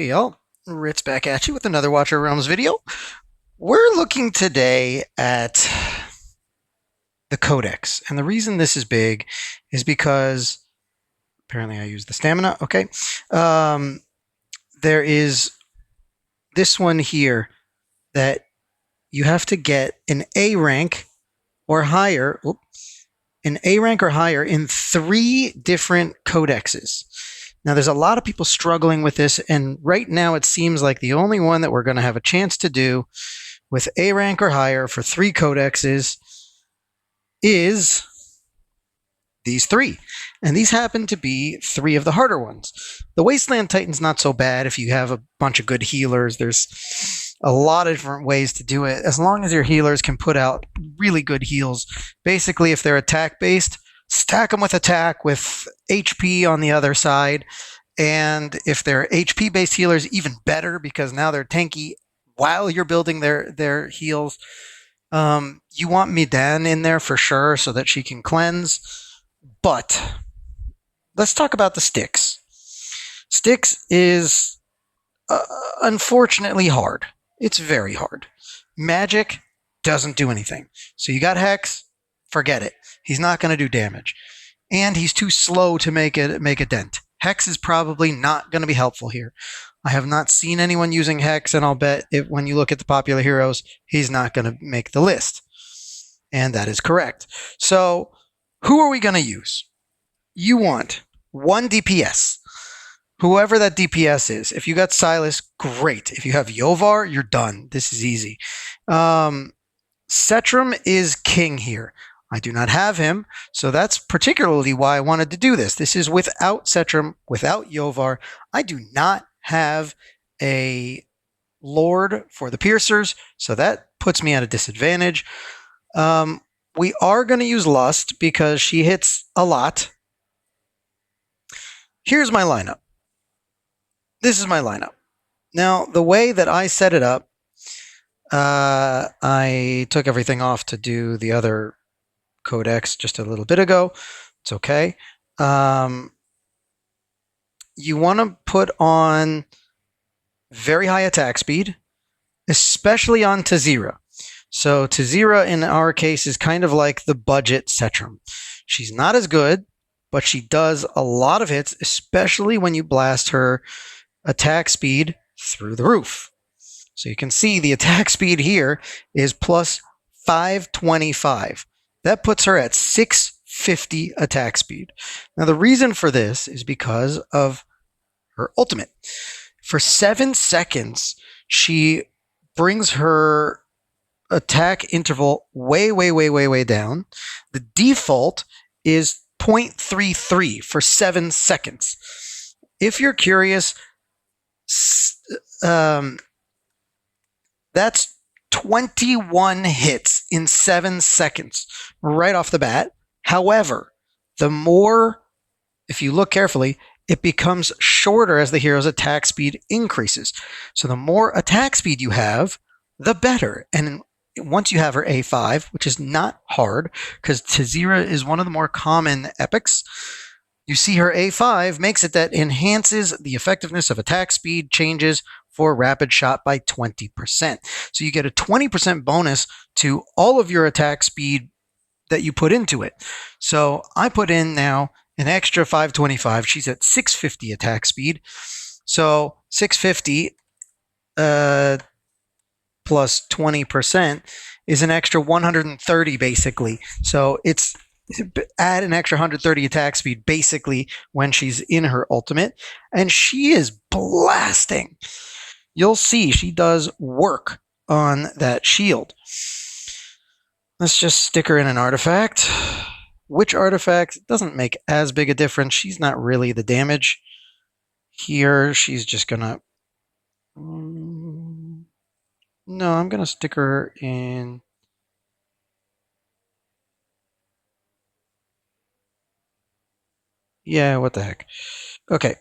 Hey y'all, Ritz back at you with another Watcher Realms video. We're looking today at the Codex, and the reason this is big is because apparently I used the stamina. Okay, there is this one here that you have to get an A rank or higher. An A rank or higher in 3 different codexes. Now, there's a lot of people struggling with this, and right now it seems like the only one that we're going to have a chance to do with A rank or higher for 3 codexes is these 3. And these happen to be 3 of the harder ones. The Wasteland Titan's not so bad if you have a bunch of good healers. There's a lot of different ways to do it, as long as your healers can put out really good heals. Basically, if they're attack based, stack them with attack with HP on the other side. And if they're HP based healers, even better, because now they're tanky while you're building their heals. You want Midan in there for sure so that she can cleanse. But let's talk about the Stix. Stix is unfortunately hard. It's very hard. Magic doesn't do anything. So you got Hex, forget it. He's not going to do damage. And he's too slow to make a dent. Hex is probably not going to be helpful here. I have not seen anyone using Hex, and I'll bet when you look at the popular heroes, he's not going to make the list. And that is correct. So who are we going to use? You want 1 DPS. Whoever that DPS is. If you got Silas, great. If you have Yovar, you're done. This is easy. Setram is king here. I do not have him, so that's particularly why I wanted to do this. This is without Setram, without Yovar. I do not have a Lord for the Piercers, so that puts me at a disadvantage. We are going to use Lust because she hits a lot. Here's my lineup. This is my lineup. Now, the way that I set it up, I took everything off to do the other Codex just a little bit ago. It's okay. You want to put on very high attack speed, especially on Tazira. So Tazira, in our case, is kind of like the budget Setram. She's not as good, but she does a lot of hits, especially when you blast her attack speed through the roof. So you can see the attack speed here is plus 525. That puts her at 650 attack speed. Now, the reason for this is because of her ultimate. For 7 seconds, she brings her attack interval way down. The default is 0.33 for 7 seconds. If you're curious, that's 21 hits in 7 seconds right off the bat. However, if you look carefully, it becomes shorter as the hero's attack speed increases. So the more attack speed you have, the better. And once you have her A5, which is not hard, because Tazira is one of the more common epics, you see her A5 makes it that enhances the effectiveness of attack speed changes for rapid shot by 20%. So you get a 20% bonus to all of your attack speed that you put into it. So I put in now an extra 525. She's at 650 attack speed. So 650 plus 20% is an extra 130 basically. So it's add an extra 130 attack speed basically when she's in her ultimate, and she is blasting. You'll see she does work on that shield. Let's just stick her in an artifact. Which artifact doesn't make as big a difference. She's not really the damage here. She's just gonna no, I'm gonna stick her in. Yeah, what the heck. Okay.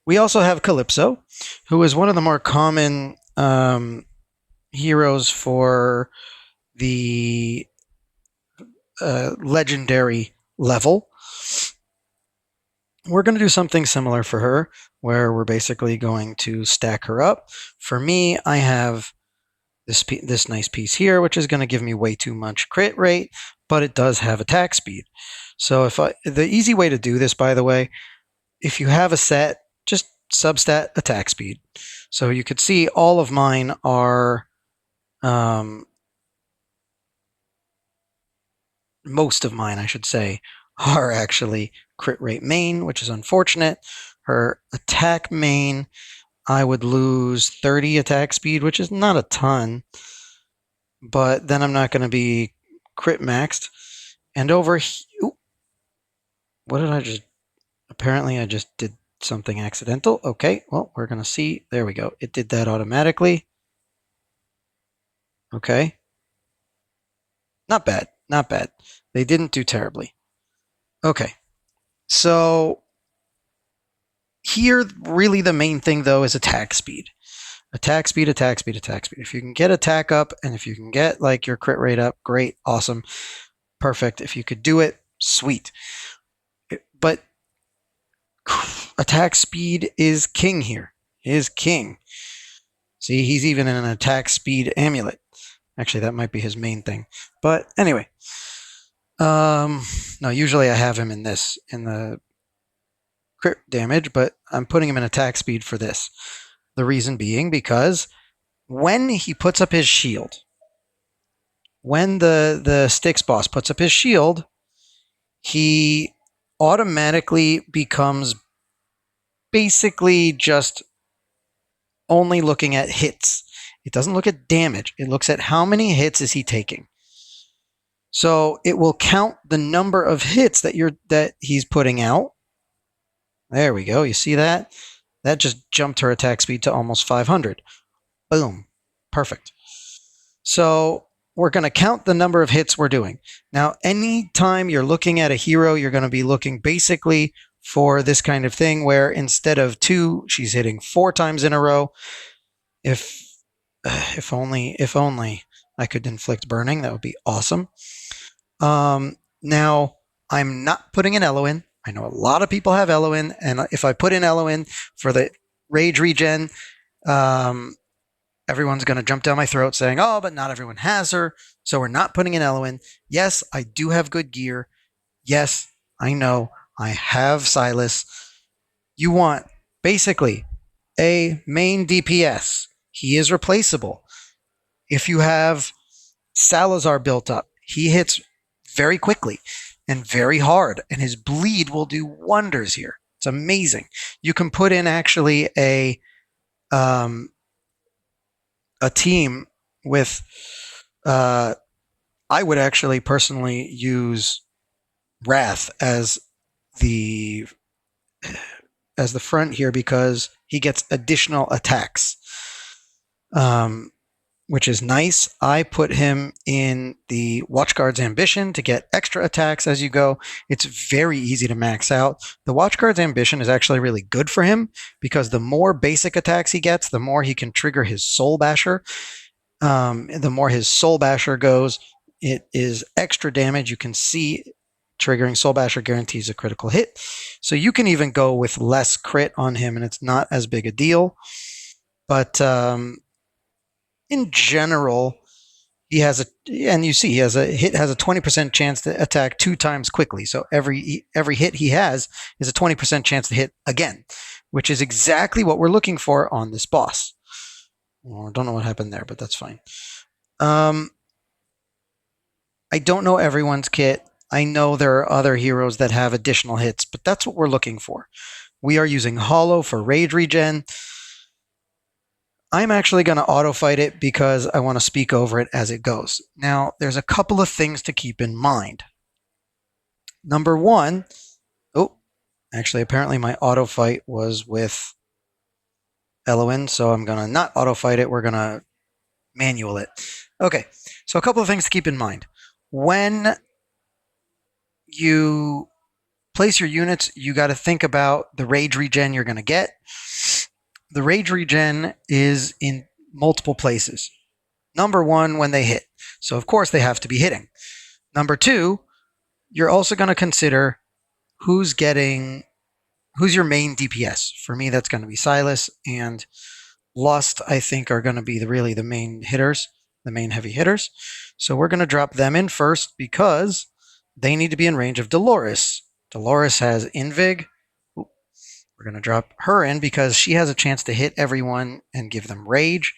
We also have Calypso, who is one of the more common heroes for the legendary level. we're going to do something similar for her, where we're basically going to stack her up. For me, I have this nice piece here, which is going to give me way too much crit rate, but it does have attack speed. So the easy way to do this, by the way, if you have a set, just substat attack speed. So you could see all of mine are, most of mine, I should say, are actually crit rate main, which is unfortunate. Her attack main, I would lose 30 attack speed, which is not a ton, but then I'm not going to be crit maxed. And over here, what did I just, apparently I just did something accidental. Okay, well, we're going to see. There we go. It did that automatically. Okay. Not bad. Not bad. They didn't do terribly. Okay. So here, really the main thing, though, is attack speed. Attack speed, attack speed, attack speed. If you can get attack up and if you can get like your crit rate up, great, awesome, perfect. If you could do it, sweet. But attack speed is king here. Is king. See, he's even in an attack speed amulet. Actually, that might be his main thing. But anyway, no, usually I have him in the crit damage, but I'm putting him in attack speed for this. The reason being because when he puts up his shield, when the Stix boss puts up his shield, he automatically becomes basically just only looking at hits. It doesn't look at damage. It looks at how many hits is he taking. So it will count the number of hits that he's putting out. There we go. You see that? That just jumped her attack speed to almost 500. Boom. Perfect. So we're going to count the number of hits we're doing. Now, anytime you're looking at a hero, you're going to be looking basically for this kind of thing where instead of 2, she's hitting 4 times in a row. If only I could inflict burning, that would be awesome. Now, I'm not putting in Elowyn. I know a lot of people have Elowyn, and if I put in Elowyn for the rage regen, everyone's going to jump down my throat saying, oh, but not everyone has her, so we're not putting in Elowyn. Yes, I do have good gear. Yes, I know. I have Silas. You want, basically, a main DPS. He is replaceable. If you have Salazar built up, he hits very quickly and very hard, and his bleed will do wonders here. It's amazing. You can put in actually a team with I would actually personally use Wrath as the front here because he gets additional attacks, which is nice. I put him in the Watchguard's Ambition to get extra attacks as you go. It's very easy to max out. The Watchguard's Ambition is actually really good for him because the more basic attacks he gets, the more he can trigger his Soul Basher. The more his Soul Basher goes, it is extra damage. You can see triggering Soul Basher guarantees a critical hit. So you can even go with less crit on him and it's not as big a deal. But in general, he has he has a 20% chance to attack 2 times quickly. So every hit he has is a 20% chance to hit again, which is exactly what we're looking for on this boss. Well, I don't know what happened there, but that's fine. I don't know everyone's kit. I know there are other heroes that have additional hits, but that's what we're looking for. We are using Hollow for rage regen. I'm actually going to auto fight it because I want to speak over it as it goes. Now, there's a couple of things to keep in mind. Number one, actually, apparently my auto fight was with Elowyn, so I'm going to not auto fight it. We're going to manual it. Okay, so a couple of things to keep in mind. When you place your units, you got to think about the rage regen you're going to get. The rage regen is in multiple places. Number one, when they hit. So, of course, they have to be hitting. Number two, you're also going to consider who's getting who's your main DPS? For me, that's going to be Silas, and Lust, I think, are going to be really the main hitters, the main heavy hitters. So we're going to drop them in first because they need to be in range of Dolores. Dolores has Invig. We're going to drop her in because she has a chance to hit everyone and give them rage.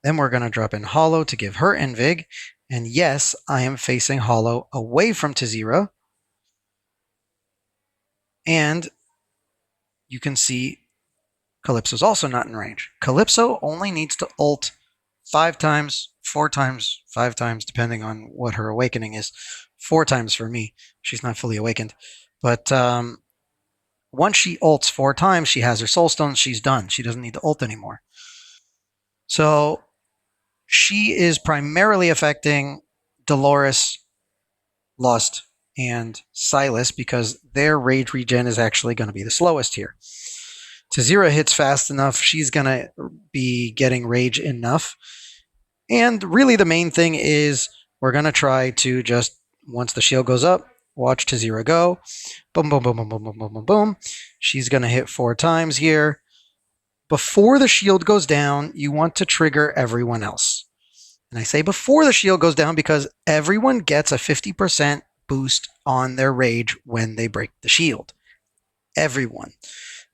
Then we're going to drop in Hollow to give her Invig. And yes, I am facing Hollow away from Tazira. And you can see Calypso's also not in range. Calypso only needs to ult 5 times, 4 times, 5 times, depending on what her awakening is. 4 times for me. She's not fully awakened. But once she ults 4 times, she has her soul stones, she's done. She doesn't need to ult anymore. So she is primarily affecting Dolores, Lust, and Silas because their rage regen is actually going to be the slowest here. Tazira hits fast enough, she's going to be getting rage enough. And really the main thing is we're going to try to just, once the shield goes up, watch Tazira go. Boom, boom, boom, boom, boom, boom, boom, boom, boom. She's going to hit 4 times here. Before the shield goes down, you want to trigger everyone else. And I say before the shield goes down because everyone gets a 50% boost on their rage when they break the shield. Everyone.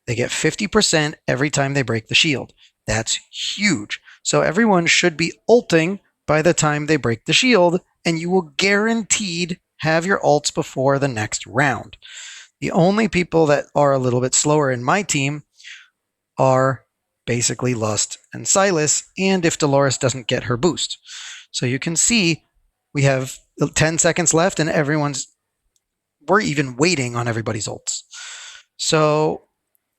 They get 50% every time they break the shield. That's huge. So everyone should be ulting by the time they break the shield, and you will guaranteed have your ults before the next round. The only people that are a little bit slower in my team are basically Lust and Silas, and if Dolores doesn't get her boost. So you can see we have 10 seconds left, and we're even waiting on everybody's ults. So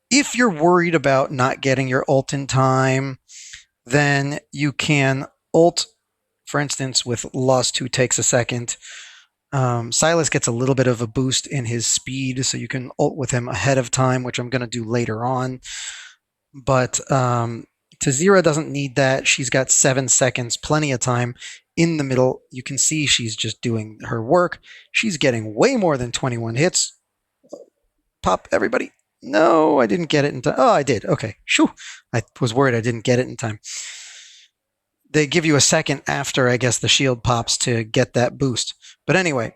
if you're worried about not getting your ult in time, then you can ult, for instance, with Lust, who takes a second. Silas gets a little bit of a boost in his speed, so you can ult with him ahead of time, which I'm going to do later on. But Tazira doesn't need that. She's got 7 seconds, plenty of time. In the middle, you can see she's just doing her work. She's getting way more than 21 hits. Pop, everybody. No, I didn't get it in time. Oh, I did. Okay. Shoo. I was worried I didn't get it in time. They give you a second after, I guess, the shield pops to get that boost. But anyway,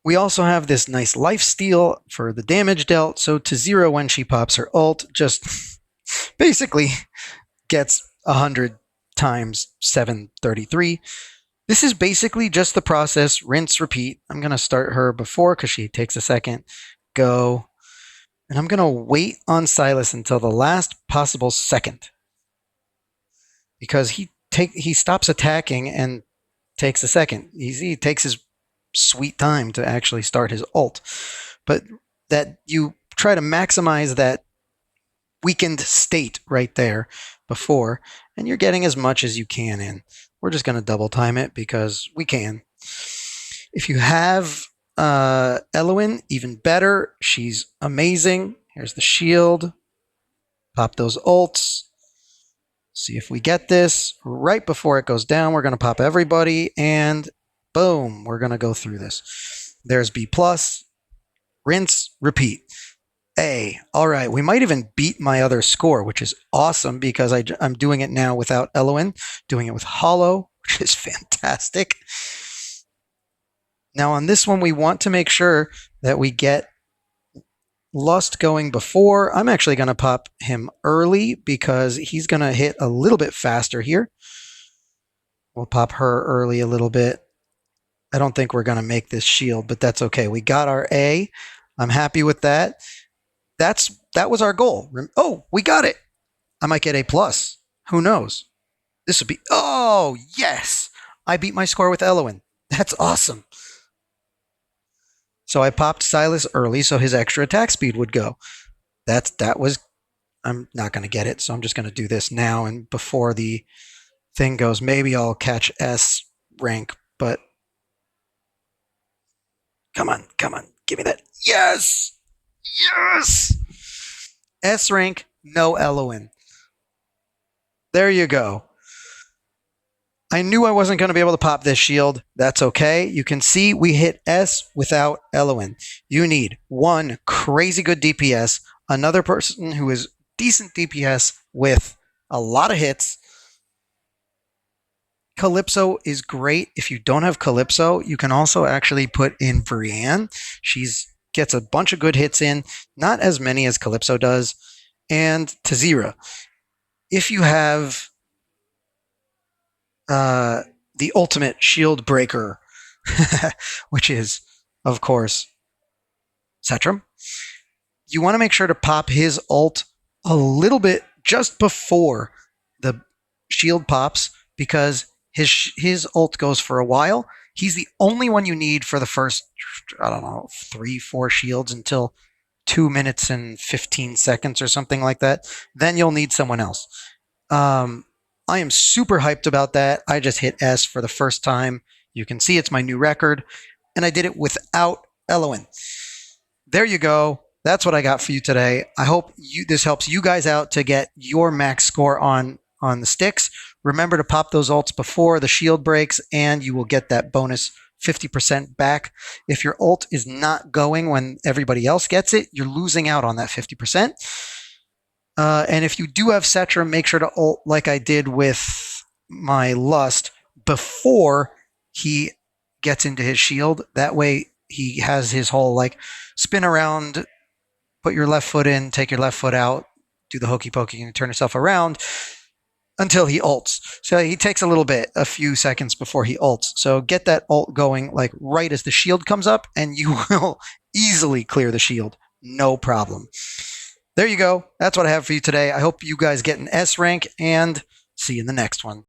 we also have this nice life steal for the damage dealt. So Tazira, when she pops her ult, just basically gets 100 times 733. This is basically just the process, rinse, repeat. I'm going to start her before because she takes a second. Go. And I'm going to wait on Silas until the last possible second. Because he stops attacking and takes a second. He takes his sweet time to actually start his ult. But that you try to maximize that weakened state right there before, and you're getting as much as you can in. We're just going to double time it because we can. If you have Elowyn, even better. She's amazing. Here's the shield. Pop those ults. See if we get this. Right before it goes down, we're going to pop everybody, and boom, we're going to go through this. There's B+, rinse, repeat. A. All right, we might even beat my other score, which is awesome because I'm doing it now without Elowyn, doing it with Hollow, which is fantastic. Now on this one, we want to make sure that we get Lust going before. I'm actually going to pop him early because he's going to hit a little bit faster here. We'll pop her early a little bit. I don't think we're going to make this shield, but that's okay. We got our A. I'm happy with that. That was our goal. Oh, we got it. I might get A+. Who knows? This would be... Oh, yes! I beat my score with Elowyn. That's awesome. So I popped Silas early so his extra attack speed would go. That was... I'm not going to get it, so I'm just going to do this now. And before the thing goes, maybe I'll catch S rank, but... Come on. Give me that. Yes! Yes! S rank, no Elowyn. There you go. I knew I wasn't going to be able to pop this shield. That's okay. You can see we hit S without Elowyn. You need one crazy good DPS, another person who is decent DPS with a lot of hits. Calypso is great. If you don't have Calypso, you can also actually put in Brienne. She's gets a bunch of good hits in, not as many as Calypso does, and Tazira. If you have the ultimate shield breaker, which is, of course, Setram, you want to make sure to pop his ult a little bit just before the shield pops, because his ult goes for a while. He's the only one you need for the first, I don't know, 3-4 shields until 2 minutes and 15 seconds or something like that. Then you'll need someone else. I am super hyped about that. I just hit S for the first time. You can see it's my new record, and I did it without Elowyn. There you go. That's what I got for you today. I hope this helps you guys out to get your max score on the Stix. Remember to pop those ults before the shield breaks, and you will get that bonus 50% back. If your ult is not going when everybody else gets it, you're losing out on that 50%. And if you do have Setram, make sure to ult like I did with my Lust before he gets into his shield. That way he has his whole like spin around, put your left foot in, take your left foot out, do the hokey pokey and turn yourself around until he ults. So he takes a little bit, a few seconds before he ults. So get that ult going like right as the shield comes up, and you will easily clear the shield. No problem. There you go. That's what I have for you today. I hope you guys get an S rank, and see you in the next one.